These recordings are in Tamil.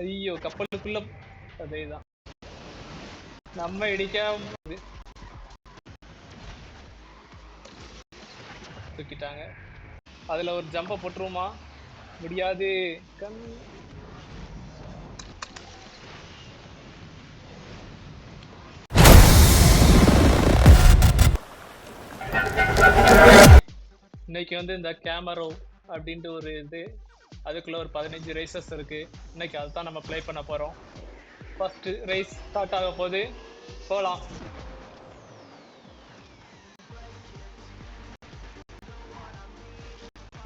ஐயோ கப்பலுக்குள்ள அதேதான் நம்ம இடிக்காம தூக்கிட்டாங்க. அதுல ஒரு ஜம்ப போட்டுருமா? முடியாது. கண் இன்னைக்கு வந்து இந்த கேமரோ அப்படின்ட்டு ஒரு இது, அதுக்குள்ள ஒரு 15 ரேசஸ் இருக்கு. இன்னைக்கு அதுதான் நம்ம ப்ளே பண்ண போறோம். ஃபர்ஸ்ட் ரேஸ் ஸ்டார்ட் ஆக போகுது. போலாம்.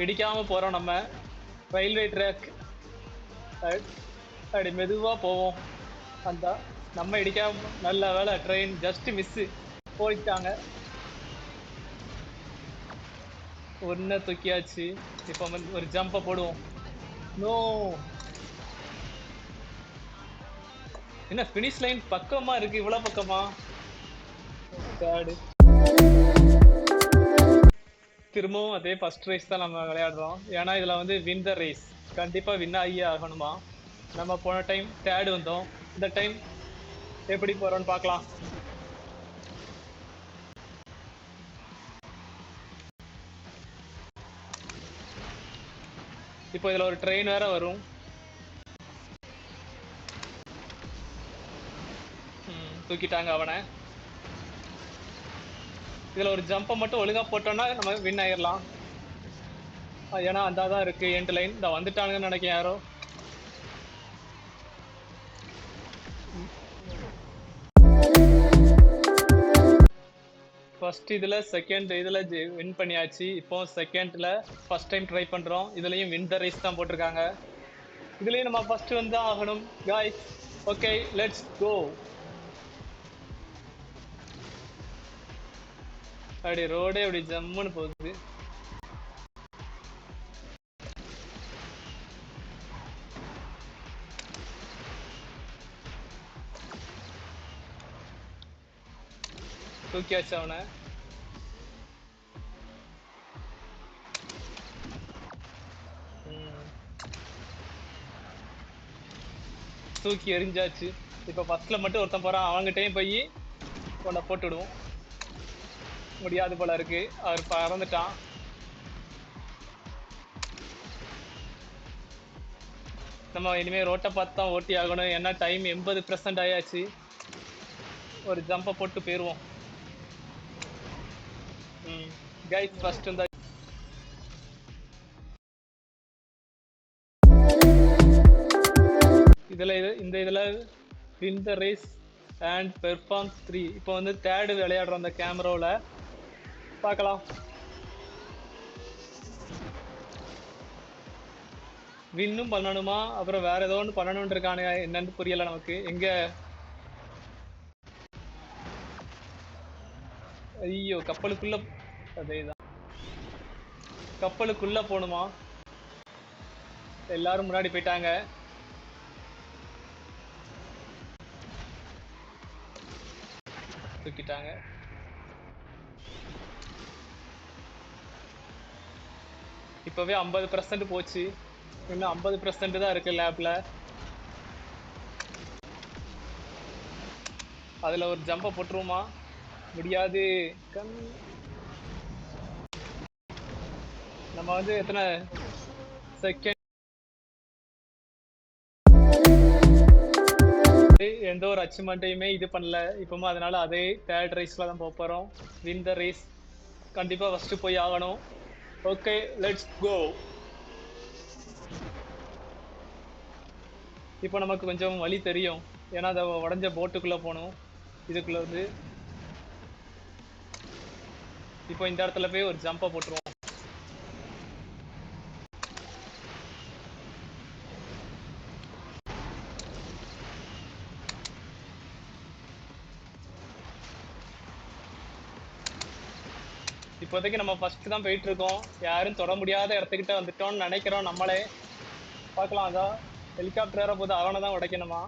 இடிக்காம போறோம் நம்ம. ரயில்வே ட்ராக் அப்படி மெதுவா போவோம். அந்த நம்ம இடிக்காம நல்ல வேலை ட்ரெயின் ஜஸ்ட் மிஸ் போயிட்டாங்க. ஒன்ன தூக்கியாச்சு. இப்போ ஒரு ஜம்ப போடுவோம். நோ, என்ன ஃபினிஷ் லைன் பக்கமா இருக்கு, இவ்வளவு பக்கமா? திரும்பவும் அதே ஃபர்ஸ்ட் ரேஸ் தான் நம்ம விளையாடுறோம். ஏன்னா இதுல வந்து வின் த ரேஸ், கண்டிப்பா வின் ஆகியே ஆகணுமா. நம்ம போன டைம் தேர்ட் வந்தோம், இந்த டைம் எப்படி போறோம்னு பார்க்கலாம். இப்போ இதுல ஒரு ட்ரெயின் வேற வரும். தூக்கிட்டாங்க அவனை. இதுல ஒரு ஜம்பை மட்டும் ஒழுங்கா போட்டோம்னா நம்ம வின் ஆயிடலாம். ஏன்னா அந்த தான் இருக்கு எண்ட் லைன். இந்த வந்துட்டானுங்கன்னு நினைக்கிறேன் யாரோ. ஃபர்ஸ்ட் இதுல செகண்ட் இதுல வின் பண்ணியாச்சு. இப்போ செகண்ட்ல ஃபர்ஸ்ட் டைம் ட்ரை பண்றோம். இதுலயும் வின் த ரேஸ் தான் போட்டிருக்காங்க. இதுலயும் நம்ம ஃபர்ஸ்ட் வந்து ஆகணும் गाइस. ஓகே லெட்ஸ் கோ. அப்படி ரோடே அப்படி ஜம்முன்னு போகுது. தூக்கியாச்சு அவனை. தூக்கி எரிஞ்சாச்சு. இப்ப ஃபர்ஸ்ட்ல மட்டும் ஒருத்தன் போறான், அவங்ககிட்டயும் போய் உன்னை போட்டு விடுவோம். முடியாது போல இருக்கு, அவர் பறந்துட்டான். நம்ம இனிமே ரோட்டை பார்த்து தான் ஓட்டி ஆகணும். ஏன்னா டைம் 80% ஆயாச்சு. ஒரு ஜம்பை போட்டு போயிருவோம். கைஸ் ஃபர்ஸ்ட் இந்த இதுல win the race and perform 3. இப்போ வந்து தேர்டு விளையாடுறோம் அந்த கேமராவில். பார்க்கலாம். வின்னும் பண்ணணுமா, அப்புறம் வேற ஏதோ ஒன்று பண்ணணும்னு இருக்கானு என்னன்னு புரியல நமக்கு. எங்க ஐயோ கப்பலுக்குள்ள அதேதான், கப்பலுக்குள்ள போகணுமா? எல்லாரும் முன்னாடி போயிட்டாங்க. தூக்கிட்டாங்க. இப்பவே 50% போச்சு. இன்னும் 50% தான் இருக்கு லேப்ல. அதுல ஒரு ஜம்ப போட்டுருமா? முடியாது. கண் நம்ம வந்து எத்தனை செகண்ட், எந்த ஒரு அச்சீவ்மெண்ட்டையுமே இது பண்ணல இப்பவும். அதனால அதே தேர்ட் ரேஸ்ல தான் போக போறோம். வின் த ரேஸ், கண்டிப்பா ஃபர்ஸ்ட் போய் ஆகணும். Okay let's go. இப்போ நமக்கு கொஞ்சம் வழி தெரியும், ஏன்னா அதை உடஞ்ச போட்டுக்குள்ள போகணும். இதுக்குள்ள வந்து இப்போ இந்த இடத்துல போய் ஒரு ஜம்பை போட்டுருவோம். இப்போதைக்கு நம்ம ஃபர்ஸ்ட் தான் போயிட்டு இருக்கோம். யாரும் தொட முடியாத இடத்துக்கிட்ட வந்துட்டோம்னு நினைக்கிறோம் நம்மளே. பார்க்கலாம். அதான் ஹெலிகாப்டர் ஏற போது அவனை தான் உடைக்கணுமா?